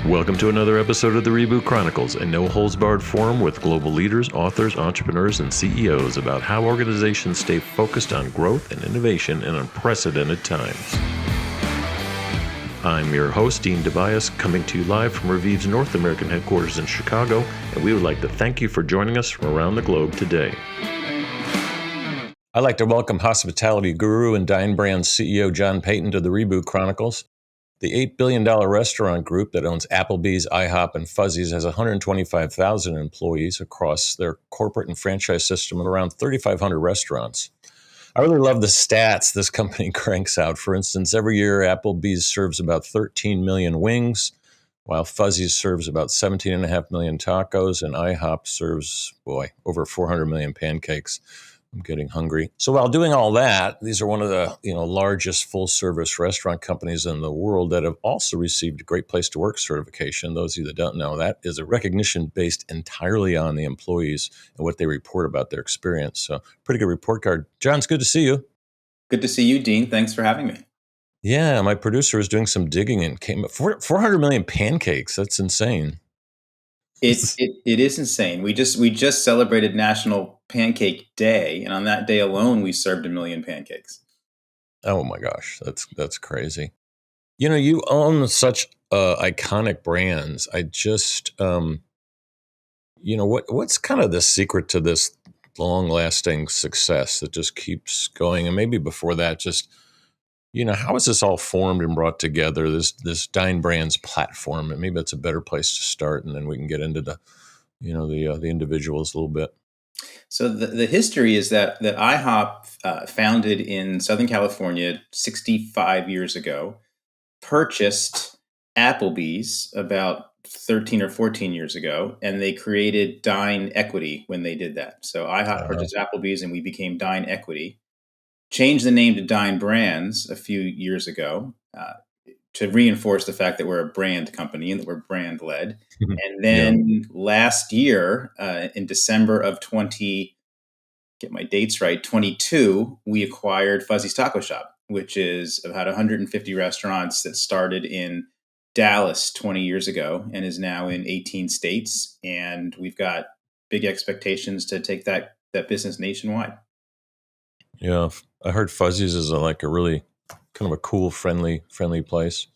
Welcome to another episode of the Reboot Chronicles, a no-holds-barred forum with global leaders, authors, entrepreneurs, and CEOs about how organizations stay focused on growth and innovation in unprecedented times. I'm your host, Dean DeVias, coming to you live from Reviv's North American headquarters in Chicago, and we would like to thank you for joining us from around the globe today. I'd like to welcome hospitality guru and Dine Brands CEO John Peyton to the Reboot Chronicles. The $8 billion restaurant group that owns Applebee's, IHOP, and Fuzzy's has 125,000 employees across their corporate and franchise system of around 3,500 restaurants. I really love the stats this company cranks out. For instance, every year Applebee's serves about 13 million wings, while Fuzzy's serves about 17.5 million tacos, and IHOP serves, over 400 million pancakes. I'm getting hungry. So while doing all that, these are one of the largest full-service restaurant companies in the world that have also received a Great Place to Work certification. Those of you that don't know, that is a recognition based entirely on the employees and what they report about their experience. So pretty good report card. John, it's good to see you. Good to see you, Dean. Thanks for having me. Yeah, my producer was doing some digging and came up 400 million pancakes. That's insane. It is insane. We just celebrated National Pancake Day, and on that day alone, we served 1 million pancakes. Oh my gosh, that's crazy. You own such iconic brands. I just, what's kind of the secret to this long-lasting success that just keeps going? And maybe before that, just how is this all formed and brought together? This Dine Brands platform, and maybe that's a better place to start, and then we can get into the the individuals a little bit. So the history is that IHOP, founded in Southern California 65 years ago, purchased Applebee's about 13 or 14 years ago, and they created Dine Equity when they did that. So IHOP purchased Applebee's, and we became Dine Equity. Changed the name to Dine Brands a few years ago to reinforce the fact that we're a brand company and that we're brand led. And then last year, in December of 22, we acquired Fuzzy's Taco Shop, which is about 150 restaurants that started in Dallas 20 years ago and is now in 18 states. And we've got big expectations to take that business nationwide. Yeah, I heard Fuzzy's is a really kind of a cool, friendly place.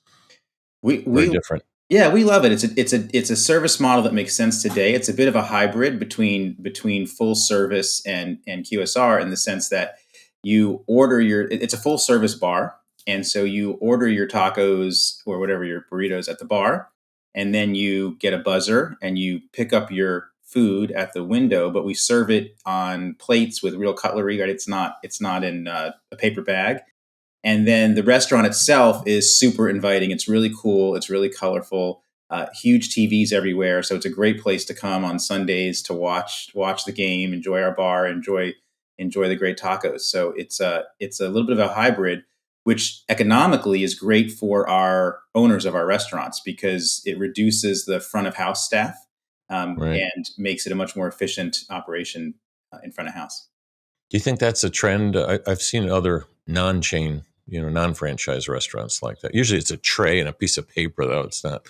Very different. Yeah, we love it. It's a service model that makes sense today. It's a bit of a hybrid between full service and QSR in the sense that you order it's a full service bar, and so you order your tacos or whatever your burritos at the bar, and then you get a buzzer and you pick up your food at the window, but we serve it on plates with real cutlery. Right? It's not in a paper bag. And then the restaurant itself is super inviting. It's really cool. It's really colorful. Huge TVs everywhere, so it's a great place to come on Sundays to watch the game, enjoy our bar, enjoy the great tacos. So it's a little bit of a hybrid, which economically is great for our owners of our restaurants because it reduces the front of house staff and makes it a much more efficient operation in front of house. Do you think that's a trend? I've seen other non-chain, non-franchise restaurants like that. Usually it's a tray and a piece of paper, though. It's not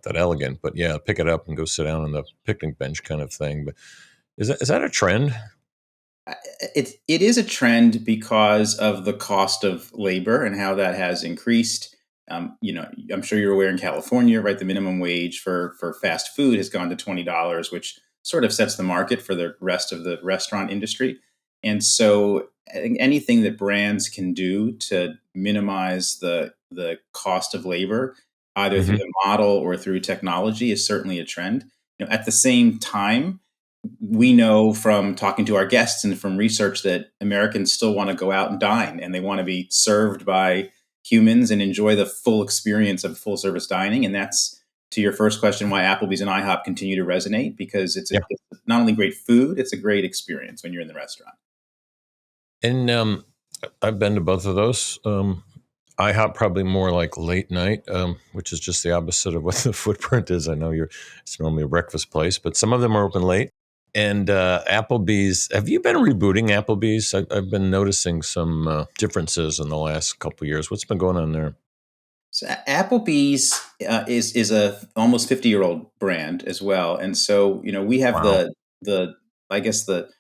that elegant, but yeah, pick it up and go sit down on the picnic bench kind of thing. But is that a trend? It is a trend because of the cost of labor and how that has increased. I'm sure you're aware in California, right? The minimum wage for fast food has gone to $20, which sort of sets the market for the rest of the restaurant industry. And so I think anything that brands can do to minimize the cost of labor, either through the model or through technology, is certainly a trend. At the same time, we know from talking to our guests and from research that Americans still want to go out and dine, and they want to be served by humans and enjoy the full experience of full service dining. And that's, to your first question, why Applebee's and IHOP continue to resonate, because it's not only great food, it's a great experience when you're in the restaurant. And I've been to both of those. IHOP probably more like late night, which is just the opposite of what the footprint is. I know it's normally a breakfast place, but some of them are open late. And Applebee's, have you been rebooting Applebee's? I've been noticing some differences in the last couple of years. What's been going on there? So Applebee's is a almost 50-year-old brand as well, and so we have Wow. the I guess the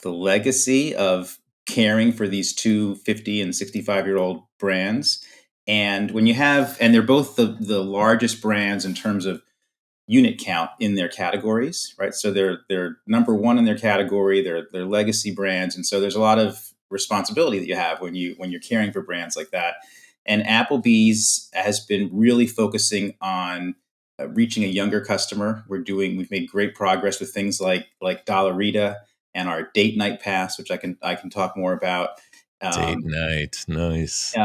legacy of caring for these two 50 and 65-year-old brands. And they're both the largest brands in terms of unit count in their categories, right? So they're number one in their category. They're legacy brands, and so there's a lot of responsibility that you have when you're caring for brands like that. And Applebee's has been really focusing on reaching a younger customer. We've made great progress with things like Dollarita and our date night pass, which I can talk more about. Date Um, night. Nice.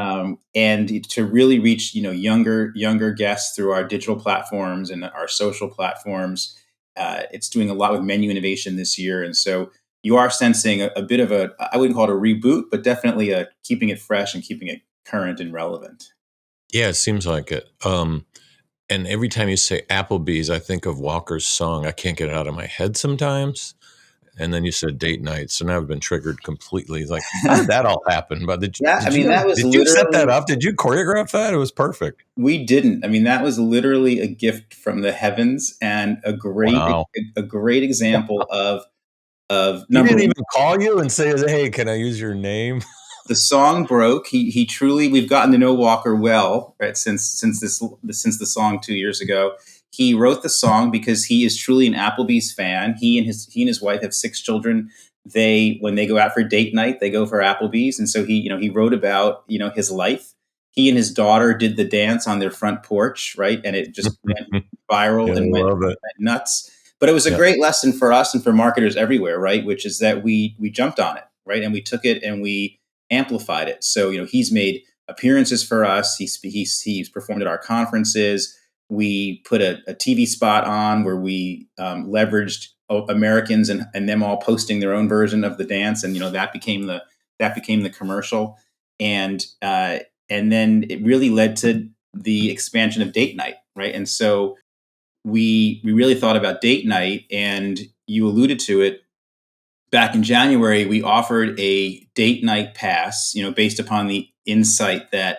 and to really reach younger guests through our digital platforms and our social platforms. It's doing a lot with menu innovation this year, and so you are sensing a bit of a, I wouldn't call it a reboot, but definitely a keeping it fresh and keeping it current and relevant. Yeah, it seems like it. And every time you say Applebee's, I think of Walker's song. I can't get it out of my head sometimes. And then you said date night, so now I've been triggered completely. Like, how did that all happen? But I mean, that was did you set that literally, up? Did you choreograph that? It was perfect. we didn't. I mean, that was literally a gift from the heavens and Wow. a great example of He number didn't one. even call you and say, "Hey, can I use your name?" The song broke. He truly, we've gotten to know Walker well, right, since the song 2 years ago. He wrote the song because he is truly an Applebee's fan. He and his wife have 6 children. They When they go out for date night, they go for Applebee's, and so he wrote about his life. He and his daughter did the dance on their front porch, right, and it just went Yeah, viral I and love it. went nuts. But it was a Yeah. great lesson for us and for marketers everywhere, right? Which is that we jumped on it, right, and we took it and we amplified it. So he's made appearances for us. He's performed at our conferences. We put a TV spot on where we leveraged Americans and them all posting their own version of the dance, and that became the commercial, and then it really led to the expansion of date night, right? And so we really thought about date night, and you alluded to it. Back in January, we offered a date night pass, based upon the insight that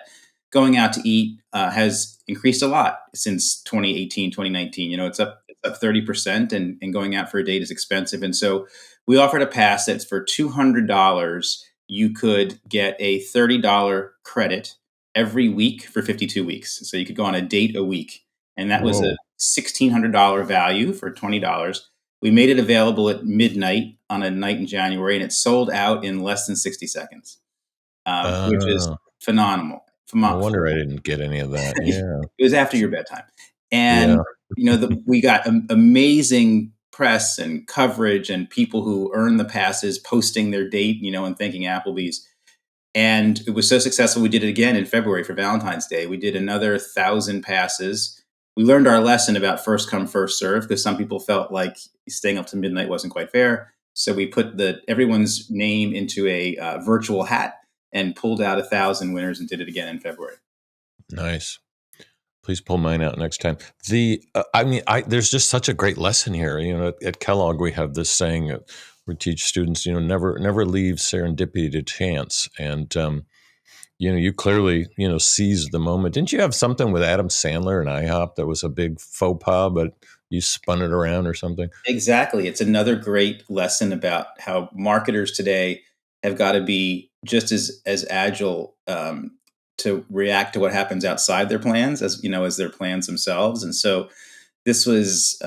going out to eat has increased a lot since 2018, 2019. It's up 30%, and going out for a date is expensive. And so we offered a pass that's for $200. You could get a $30 credit every week for 52 weeks. So you could go on a date a week. And that was a Whoa. $1,600 value for $20. We made it available at midnight on a night in January, and it sold out in less than 60 seconds, which is Uh, phenomenal. no wonder I didn't get any of that. Yeah. It was after your bedtime, and Yeah. we got amazing press and coverage, and people who earned the passes posting their date, and thanking Applebee's. And it was so successful, we did it again in February for Valentine's Day. We did another 1,000 passes. We learned our lesson about first come, first serve, because some people felt like staying up to midnight wasn't quite fair. So we put everyone's name into a virtual hat and pulled out 1,000 winners and did it again in February. Nice. Please pull mine out next time. I mean, there's just such a great lesson here. At Kellogg, we have this saying that we teach students, never leave serendipity to chance. And, you clearly, seized the moment. Didn't you have something with Adam Sandler and IHOP that was a big faux pas, but you spun it around or something? Exactly. It's another great lesson about how marketers today have got to be just as agile, to react to what happens outside their plans as their plans themselves. And so this was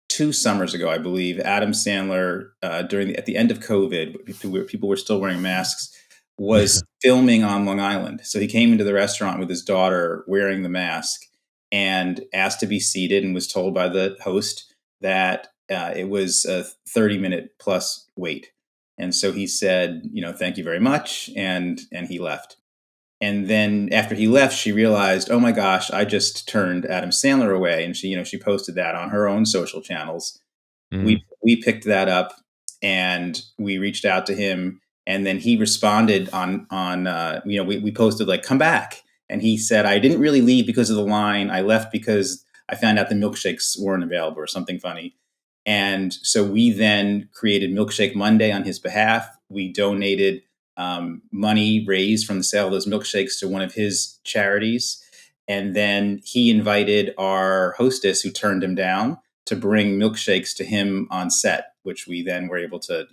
2 summers ago, I believe. Adam Sandler, at the end of COVID, people were still wearing masks, Yeah. was filming on Long Island. So he came into the restaurant with his daughter wearing the mask and asked to be seated, and was told by the host that it was a 30-minute plus wait. And so he said, thank you very much, and he left. And then after he left, she realized, oh my gosh, I just turned Adam Sandler away, and she posted that on her own social channels. Mm. We picked that up, and we reached out to him, and then he responded on we posted like, come back, and he said, I didn't really leave because of the line. I left because I found out the milkshakes weren't available, or something funny. And so we then created Milkshake Monday on his behalf. We donated money raised from the sale of those milkshakes to one of his charities. And then he invited our hostess, who turned him down, to bring milkshakes to him on set, which we then were able to,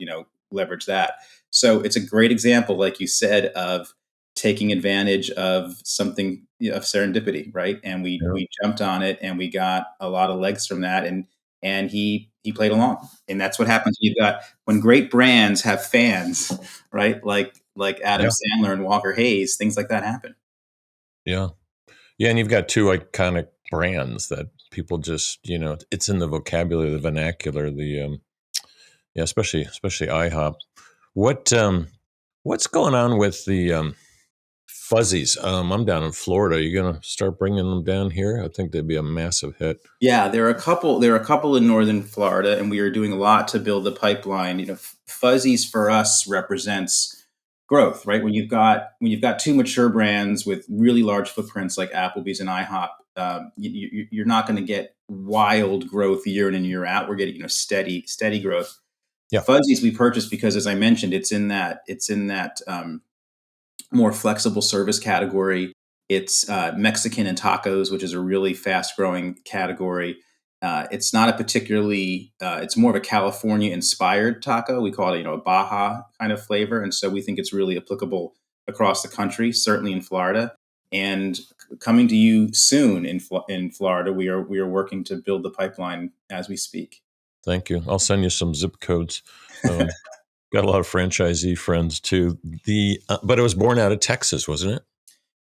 leverage that. So it's a great example, like you said, of taking advantage of something, of serendipity, right? And Yeah. we jumped on it, and we got a lot of legs from that, and he played along, and that's what happens. You've got when great brands have fans, right? Like Adam Yeah. Sandler and Walker Hayes, things like that happen. Yeah. Yeah. And you've got two iconic brands that people just, it's in the vocabulary, the vernacular, yeah, especially IHOP. What, what's going on with the, Fuzzies? I'm down in Florida. Are you going to start bringing them down here? I think they'd be a massive hit. Yeah, there are a couple. There are a couple in northern Florida, and we are doing a lot to build the pipeline. Fuzzies for us represents growth, right? When you've got two mature brands with really large footprints like Applebee's and IHOP, you're not going to get wild growth year in and year out. We're getting steady growth. Yeah. Fuzzies we purchased because, as I mentioned, it's in that more flexible service category. It's Mexican and tacos, which is a really fast growing category. It's not a particularly, it's more of a California inspired taco. We call it, a Baja kind of flavor. And so we think it's really applicable across the country, certainly in Florida. And coming to you soon in Florida, we are working to build the pipeline as we speak. Thank you. I'll send you some zip codes. Um, got a lot of franchisee friends too. But it was born out of Texas, wasn't it?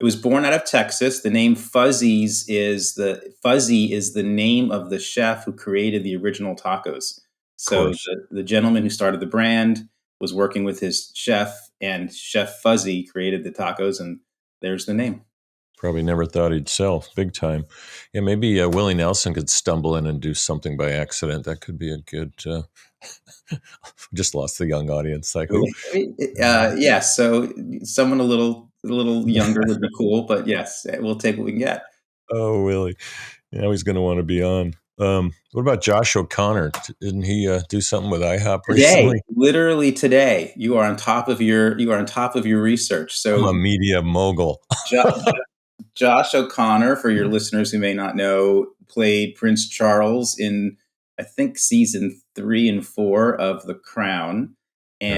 It was born out of Texas. The name Fuzzy is the name of the chef who created the original tacos. Of So course. the gentleman who started the brand was working with his chef, and Chef Fuzzy created the tacos, and there's the name. Probably never thought he'd sell big time. Yeah, maybe Willie Nelson could stumble in and do something by accident. That could be a good. Just lost the young audience. Like who? Yeah, so someone a little younger would be cool, but yes, we'll take what we can get. Oh, Willie. Now he's going to want to be on. What about Josh O'Connor? Didn't he do something with IHOP Today, recently? literally today, you are on top of your research. I'm So a media mogul. Jo- Josh O'Connor, for your listeners who may not know, played Prince Charles in, I think, season 3 and 4 of The Crown, Right.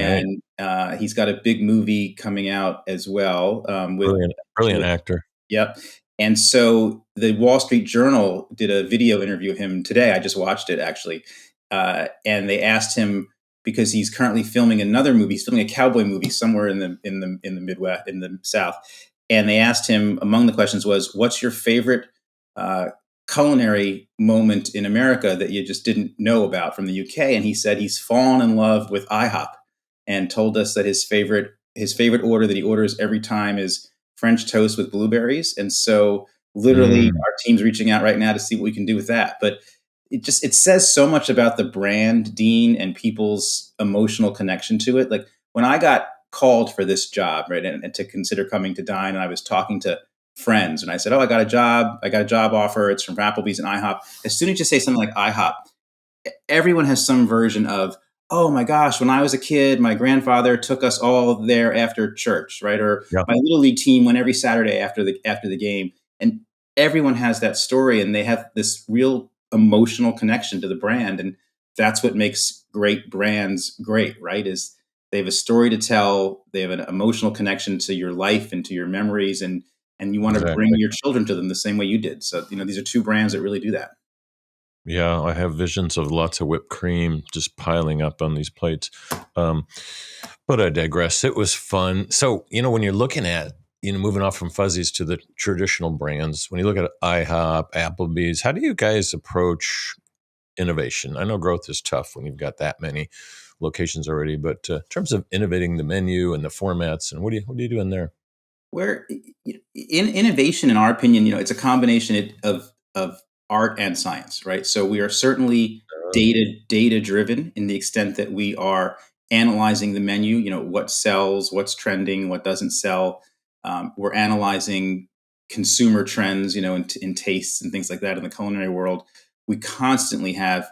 and he's got a big movie coming out as well, Brilliant, brilliant with actor. yep. And so the Wall Street Journal did a video interview of him today. I just watched it actually, and they asked him because he's currently filming another movie. He's filming a cowboy movie somewhere in the Midwest, in the South. And they asked him, among the questions was, "What's your favorite uh, culinary moment in America that you just didn't know about from the UK?" And he said he's fallen in love with IHOP, and told us that his favorite order that he orders every time is French toast with blueberries. And so literally Mm, our team's reaching out right now to see what we can do with that. But it says so much about the brand, Dean, and people's emotional connection to it. Like when I got called for this job, right, and to consider coming to Dine, and I was talking to friends, and I said, "Oh, I got a job offer. It's from Applebee's and IHOP." As soon as you say something like IHOP, everyone has some version of, "Oh my gosh, when I was a kid, my grandfather took us all there after church," right? Or yeah, my little league team went every Saturday after the game. And everyone has that story, and they have this real emotional connection to the brand. And that's what makes great brands great, right? Is they have a story to tell, they have an emotional connection to your life and to your memories, and you want to bring exactly. your children to them the same way you did. So, these are two brands that really do that. Yeah, I have visions of lots of whipped cream just piling up on these plates. Um, but I digress. It was fun. So, when you're looking at, moving off from Fuzzies to the traditional brands, when you look at IHOP, Applebee's, how do you guys approach innovation? I know growth is tough when you've got that many locations already, but in terms of innovating the menu and the formats, and what are you doing there? Where in innovation, in our opinion, it's a combination of art and science, right? So we are certainly Uh, data driven in the extent that we are analyzing the menu. What sells, what's trending, what doesn't sell. We're analyzing consumer trends, in tastes and things like that in the culinary world. We constantly have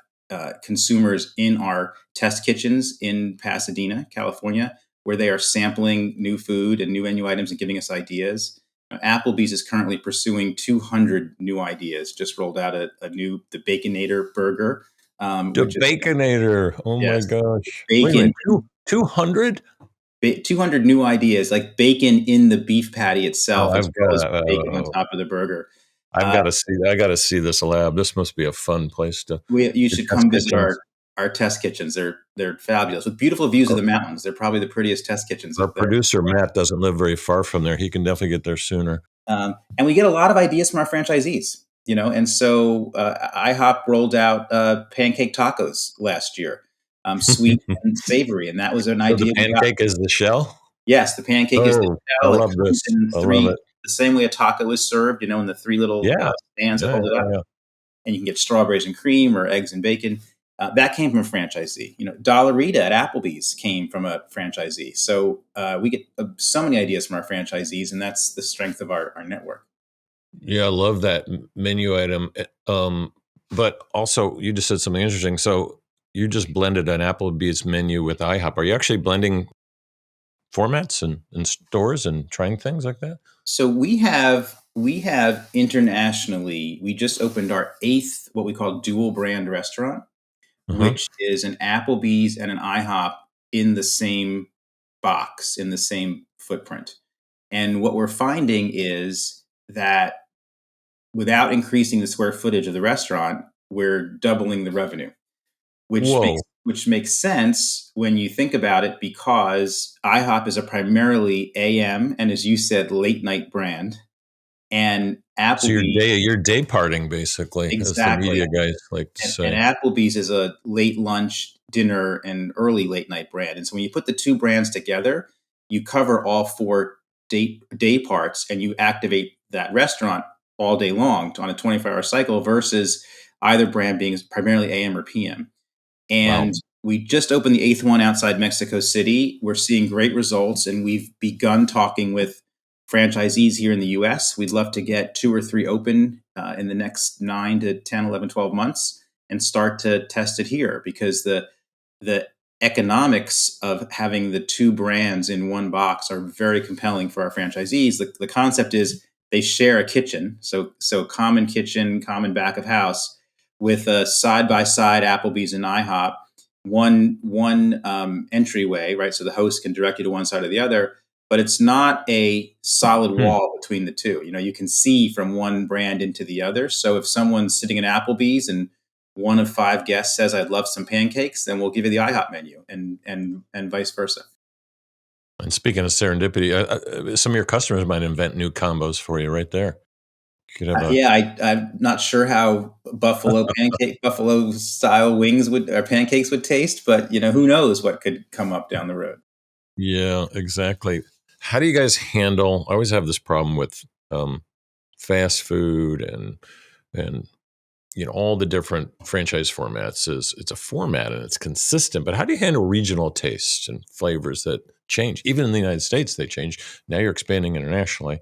consumers in our test kitchens in Pasadena, California, where they are sampling new food and new menu items and giving us ideas. Applebee's is currently pursuing 200 new ideas. Just rolled out the Baconator burger, The which is Baconator. Oh my yes, gosh. Wait a bacon. minute. 200? 200 new ideas, like bacon in the beef patty Oh, itself, as well as bacon on top of the burger. I've Uh, got to see. I got to see this lab. This must be a fun place to you your should test come visit kitchens. our test kitchens. They're fabulous with beautiful views of Our, the mountains. They're probably the prettiest test kitchens our there. producer Matt doesn't live very far from there. He can definitely get there sooner. And we get a lot of ideas from our franchisees, and so IHOP rolled out pancake tacos last year, sweet and savory, and that was an So the idea we got. pancake is the shell. Yes, the pancake is the Oh, I shell. It love comes this. in I love three, it. the same way a taco is served, in the three little Yeah, stands that yeah, hold it up, yeah, yeah. and you can get strawberries and cream or eggs and bacon. That came from a franchisee. Dollarita at Applebee's came from a franchisee. So we get so many ideas from our franchisees, and that's the strength of our network. Yeah, I love that menu item. But also, you just said something interesting. So you just blended an Applebee's menu with IHOP. Are you actually blending formats and stores and trying things like that? So we have internationally. We just opened our eighth what we call dual brand restaurant, Uh-huh. which is an Applebee's and an IHOP in the same box, in the same footprint. And what we're finding is that without increasing the square footage of the restaurant, we're doubling the revenue, which makes Whoa. which makes sense when you think about it, because IHOP is a primarily AM and, as you said, late night brand, and So your Applebee's day parting basically, as the exactly. media guys like to And say. Applebee's is a late lunch, dinner, and early late night brand. And so when you put the two brands together, you cover all four day parts, and you activate that restaurant all day long on a 24-hour cycle versus either brand being primarily AM or PM. Wow. And we just opened the eighth one outside Mexico City. We're seeing great results, and we've begun talking with franchisees here in the US. We'd love to get two or three open in the next 9 to 10, 11, 12 months and start to test it here, because the economics of having the two brands in one box are very compelling for our franchisees. The concept is they share a kitchen, so common kitchen, common back of house, with a side by side Applebee's and IHOP, one entryway, right? So the host can direct you to one side or the other, but it's not a solid Hmm. wall between the two. You can see from one brand into the other. So if someone's sitting at Applebee's and one of five guests says, "I'd love some pancakes," then we'll give you the IHOP menu, and vice versa. And speaking of serendipity, some of your customers might invent new combos for you right there. You could have a Yeah, I'm not sure how buffalo style wings would or pancakes would taste, but who knows what could come up down the road. yeah, exactly. How do you guys handle? I always have this problem with fast food and all the different franchise formats. Is it's a format and it's consistent, but how do you handle regional tastes and flavors that change? Even in the United States, they change. Now you're expanding internationally.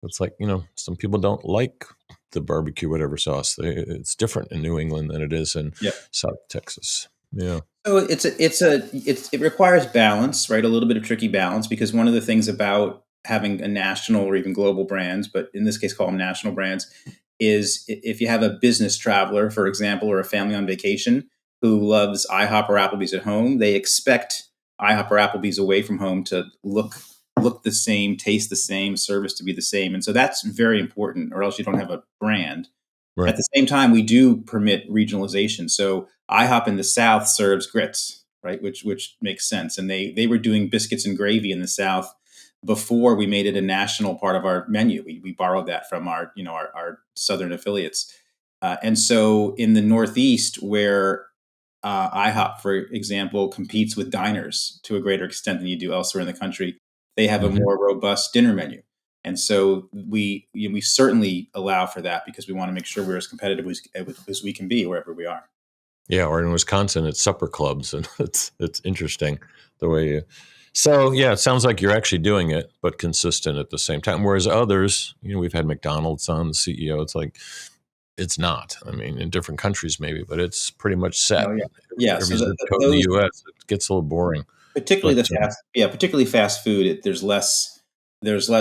It's like some people don't like the barbecue whatever sauce. It's different in New England than it is in Yeah. South Texas. Yeah. So it requires balance, right? A little bit of tricky balance, because one of the things about having a national or even global brands, but in this case call them national brands, is if you have a business traveler, for example, or a family on vacation who loves IHOP or Applebee's at home, they expect IHOP or Applebee's away from home to look the same, taste the same, service to be the same, and so that's very important, or else you don't have a brand. At Right. the same time, we do permit regionalization. So IHOP in the South serves grits, right? Which makes sense. And they were doing biscuits and gravy in the South before we made it a national part of our menu. We borrowed that from our Southern affiliates. And so in the Northeast, where IHOP, for example, competes with diners to a greater extent than you do elsewhere in the country, they have a Hmm. more robust dinner menu. And so we certainly allow for that, because we want to make sure we're as competitive as we can be wherever we are. Yeah, or in Wisconsin, it's supper clubs, and it's interesting the way you. So yeah, it sounds like you're actually doing it, but consistent at the same time. Whereas others, we've had McDonald's on the CEO. It's like it's not. I mean, in different countries maybe, but it's pretty much set. Oh yeah, yeah. Every So zip code in the those U.S. it gets a little boring. Particularly But particularly fast food. There's less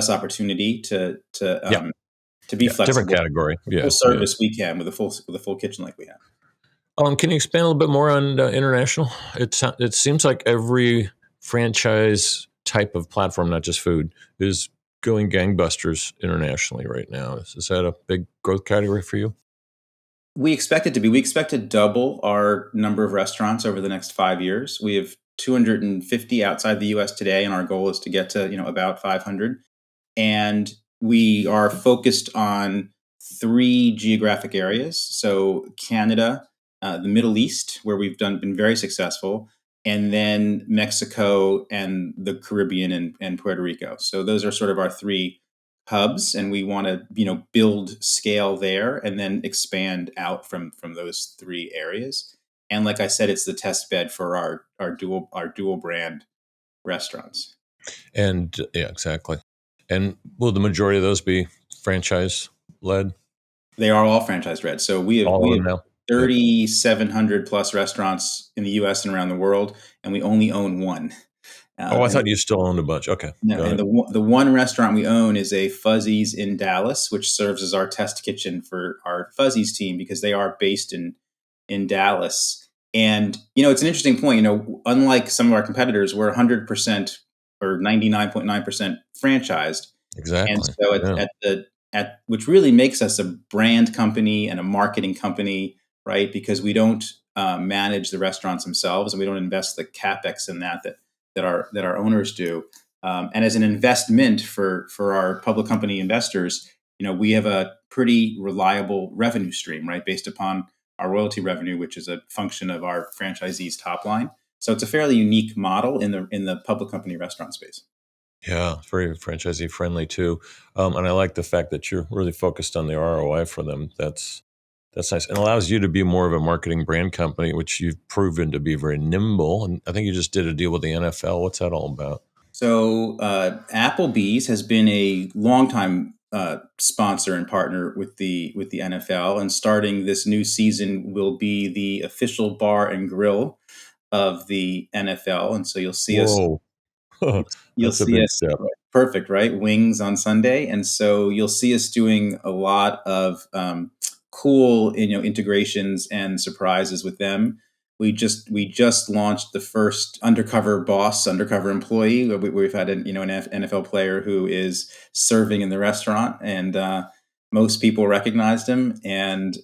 opportunity yeah, to be yeah, different flexible. category. Full Yeah, yeah. service we can with a full kitchen like we have. Can you expand a little bit more on international? It seems like every franchise type of platform, not just food, is going gangbusters internationally right now. Is that a big growth category for you? We expect it to be. We expect to double our number of restaurants over the next 5 years. We have 250 outside the U.S. today, and our goal is to get to about 500. And we are focused on three geographic areas: so Canada, the Middle East, where we've been very successful, and then Mexico and the Caribbean and Puerto Rico. So those are sort of our three hubs, and we want to build scale there and then expand out from those three areas. And like I said, it's the test bed for our dual brand restaurants. And yeah, exactly. And will the majority of those be franchise led? They are all franchise read. So we have All we of have them now? Yeah. 3,700 plus restaurants in the U.S. and around the world, and we only own one. Oh, I And thought you still owned a bunch. Okay, no, got and it. the one restaurant we own is a Fuzzy's in Dallas, which serves as our test kitchen for our Fuzzy's team because they are based in Dallas. And it's an interesting point. Unlike some of our competitors, we're 100% or 99.9% franchised, and Exactly. so Yeah. at which really makes us a brand company and a marketing company, right? Because we don't manage the restaurants themselves, and we don't invest the capex in that our owners do. And as an investment for our public company investors, we have a pretty reliable revenue stream, right, based upon our royalty revenue, which is a function of our franchisees' top line. So it's a fairly unique model in the public company restaurant space. Yeah, it's very franchisee friendly too, and I like the fact that you're really focused on the ROI for them. That's nice, and allows you to be more of a marketing brand company, which you've proven to be very nimble. And I think you just did a deal with the NFL. What's that all about? So Applebee's has been a longtime sponsor and partner with the NFL, and starting this new season will be the official bar and grill of the NFL. And so Whoa, you'll that's a see big us step. perfect, right? Wings on Sunday, and so you'll see us doing a lot of cool integrations and surprises with them. We just launched the first undercover boss, undercover employee. We've had an NFL player who is serving in the restaurant, and most people recognized him. And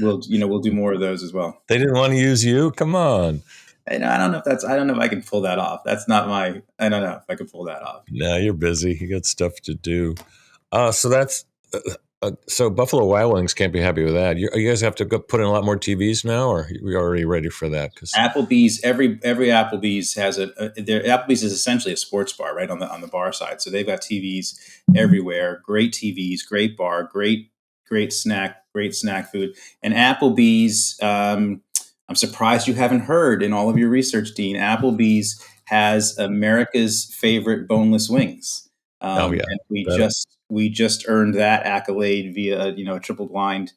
we'll do more of those as well. They didn't want to use you. Come on. And I don't know if I can pull that off. That's not my. I don't know if I can pull that off. No, you're busy. You got stuff to do. So that's so Buffalo Wild Wings can't be happy with that. You guys have to go put in a lot more TVs now, or are we already ready for that? Because Every Applebee's has their Applebee's is essentially a sports bar, right, on the bar side. So they've got TVs everywhere, great TVs, great bar, great snack food. And Applebee's, I'm surprised you haven't heard in all of your research, Dean. Applebee's has America's favorite boneless wings, oh yeah, and we better. just earned that accolade via a triple blind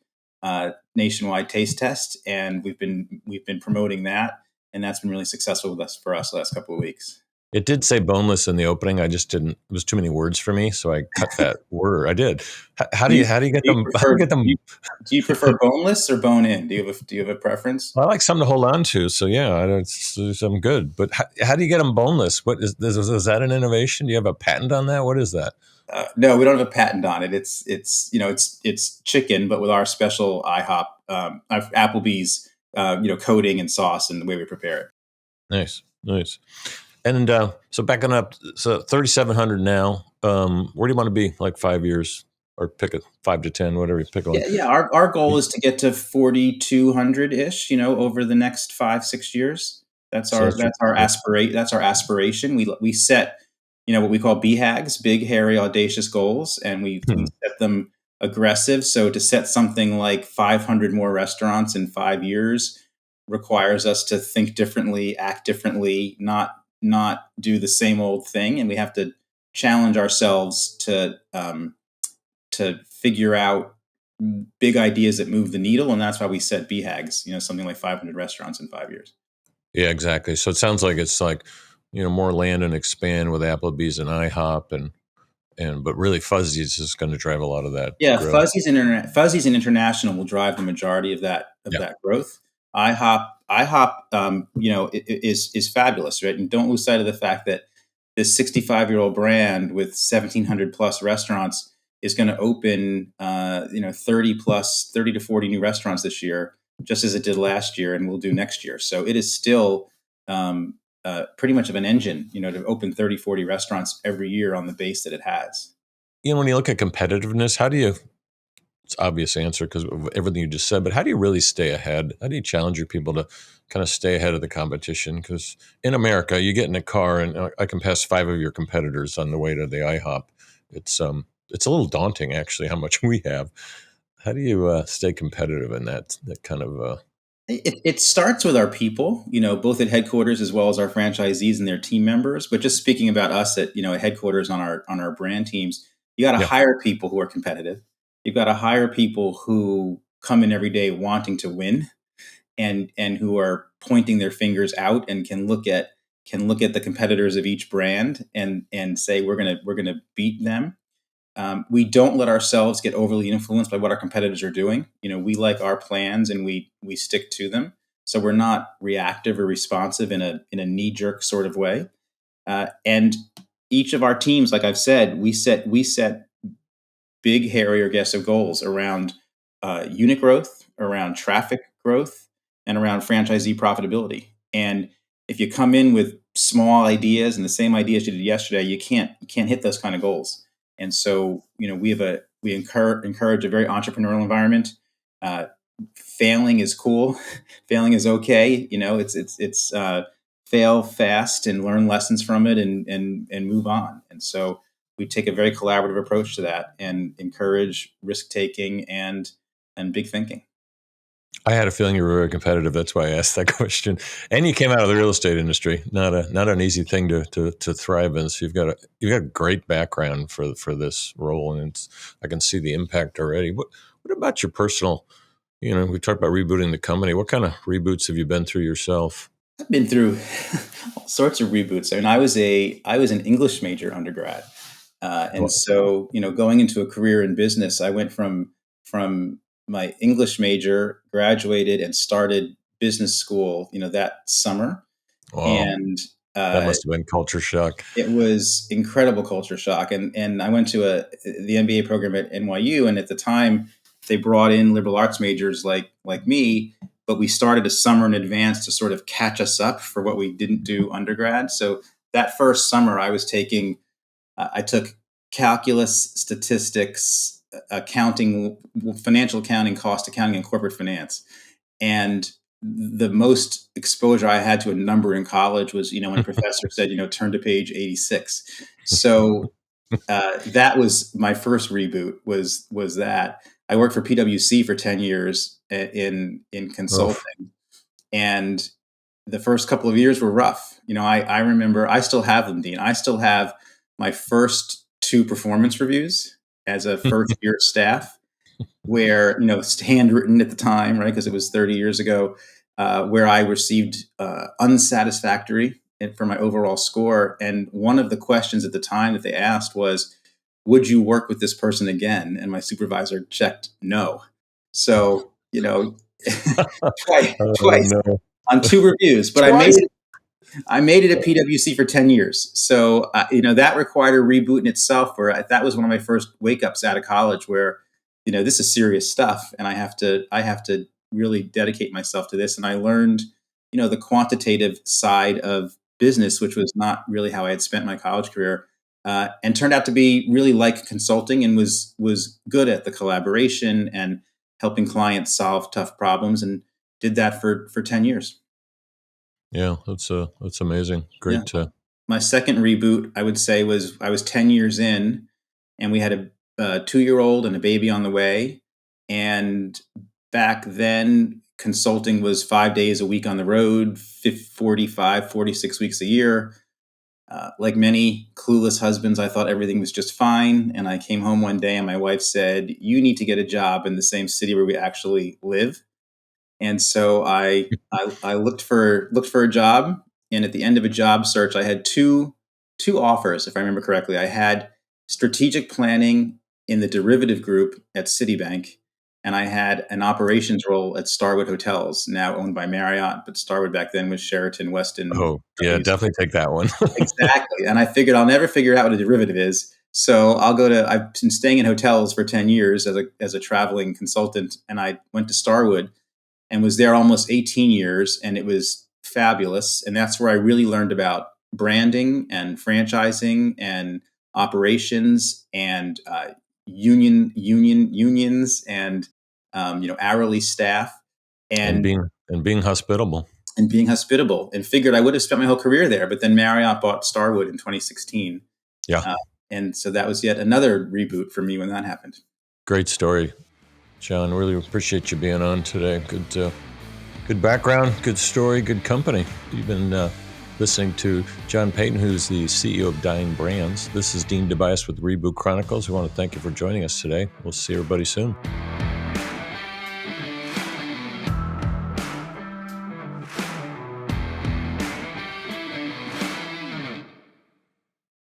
nationwide taste test, and we've been promoting that, and that's been really successful for us the last couple of weeks. It did say boneless in the opening. I just didn't. It was too many words for me, so I cut that word. I did. How Do you do you get do you them? How do prefer you get do them? you, do you prefer boneless or bone in? Do you have a preference? I like something to hold on to. So yeah, I'm good. But how do you get them boneless? What is that an innovation? Do you have a patent on that? What is that? No, we don't have a patent on it. It's chicken, but with our special IHOP, Applebee's, coating and sauce and the way we prepare it. Nice, nice. And so backing up, so 3,700 now. Where do you want to be like 5 years, or pick a 5 to 10, whatever you pick one. Yeah, yeah. Our goal is to get to 4,200 ish. Over the next 5-6 years. That's So our that's that's our aspirate. That's our aspiration. We set what we call BHAGs, big, hairy, audacious goals, and we set them aggressive. So to set something like 500 more restaurants in 5 years requires us to think differently, act differently, not do the same old thing, and we have to challenge ourselves to figure out big ideas that move the needle, and that's why we set BHAGs. Something like 500 restaurants in 5 years. Yeah, exactly. So it sounds like it's like more land and expand with Applebee's and IHOP but really Fuzzy's is going to drive a lot of that Yeah, growth. Fuzzies and International will drive the majority of Yeah. that growth. IHOP, is fabulous, right? And don't lose sight of the fact that this 65-year-old brand with 1,700 plus restaurants is going to open, 30 to 40 new restaurants this year, just as it did last year, and will do next year. So it is still pretty much of an engine, to open 30, 40 restaurants every year on the base that it has. When you look at competitiveness, how do you, it's obvious answer because of everything you just said, but how do you really stay ahead? How do you challenge your people to kind of stay ahead of the competition? Because in America, you get in a car and I can pass 5 of your competitors on the way to the IHOP. It's a little daunting actually how much we have. How do you stay competitive in that kind of It starts with our people, both at headquarters as well as our franchisees and their team members. But just speaking about us at headquarters on our brand teams, you got to yeah. hire people who are competitive. You've got to hire people who come in every day wanting to win, and who are pointing their fingers out and can look at the competitors of each brand and say we're gonna beat them. We don't let ourselves get overly influenced by what our competitors are doing. We like our plans and we stick to them. So we're not reactive or responsive in a knee jerk sort of way. And each of our teams, like I've said, we set big, hairy, or aggressive goals around unit growth, around traffic growth, and around franchisee profitability. And if you come in with small ideas and the same ideas you did yesterday, you can't hit those kind of goals. And so, we encourage a very entrepreneurial environment. Uh, Failing is cool. Failing is okay. It's fail fast and learn lessons from it, and move on. And so we take a very collaborative approach to that and encourage risk taking and big thinking. I had a feeling you were very competitive. That's why I asked that question. And you came out of the real estate industry. Not an easy thing to thrive in. So you've got a great background for this role, and I can see the impact already. What about your personal? We talked about rebooting the company. What kind of reboots have you been through yourself? I've been through all sorts of reboots. I mean, I was an English major undergrad, and Well, so going into a career in business, I went from my English major, graduated, and started business school. That summer, wow, and that uh, must have been culture shock. it was incredible culture shock. And I went to the MBA program at NYU, and at the time they brought in liberal arts majors like me, but we started a summer in advance to sort of catch us up for what we didn't do undergrad. So that first summer I took calculus, statistics, accounting, financial accounting, cost accounting, and corporate finance. And the most exposure I had to a number in college was, when a professor said, turn to page 86. So that was my first reboot. Was that I worked for PwC for 10 years in Oof. consulting, and the first couple of years were rough. I remember, I still have them, Dean. I still have my first two performance reviews as a first year staff, where it's handwritten at the time, right? Because it was 30 years ago, where I received unsatisfactory for my overall score. And one of the questions at the time that they asked was, "Would you work with this person again?" And my supervisor checked no. So twice, Oh twice no! on two reviews, but I made Twice. it. I made it at PwC for 10 years. So, that required a reboot in itself, where that was one of my first wake ups out of college, where, this is serious stuff, and I have to really dedicate myself to this. And I learned, the quantitative side of business, which was not really how I had spent my college career. And turned out to be really like consulting, and was good at the collaboration and helping clients solve tough problems, and did that for 10 years. Yeah, that's amazing. Yeah. Great. My second reboot, I would say, was I was 10 years in, and we had a 2-year old and a baby on the way. And back then, consulting was 5 days a week on the road, 45, 46 weeks a year. Like many clueless husbands, I thought everything was just fine. And I came home one day and my wife said, "You need to get a job in the same city where we actually live." And so I looked for a job And at the end of a job search, I had two offers, if I remember correctly. I had strategic planning in the derivative group at Citibank, and I had an operations role at Starwood Hotels, now owned by Marriott, but Starwood back then was Sheraton, Westin. Oh, yeah, W's. definitely take that one. Exactly. And I figured I'll never figure out what a derivative is. So I've been staying in hotels for 10 years as a traveling consultant. And I went to Starwood and was there almost 18 years. And it was fabulous. And that's where I really learned about branding and franchising and operations and unions and hourly staff and and being hospitable. being hospitable, and figured I would have spent my whole career there. But then Marriott bought Starwood in 2016. Yeah, Uh, and so that was yet another reboot for me when that happened. great story, John. Really appreciate you being on today. Good background, good story, good company. You've been listening to John Peyton, who's the CEO of Dine Brands. This is Dean Tobias with Reboot Chronicles. We want to thank you for joining us today. We'll see everybody soon.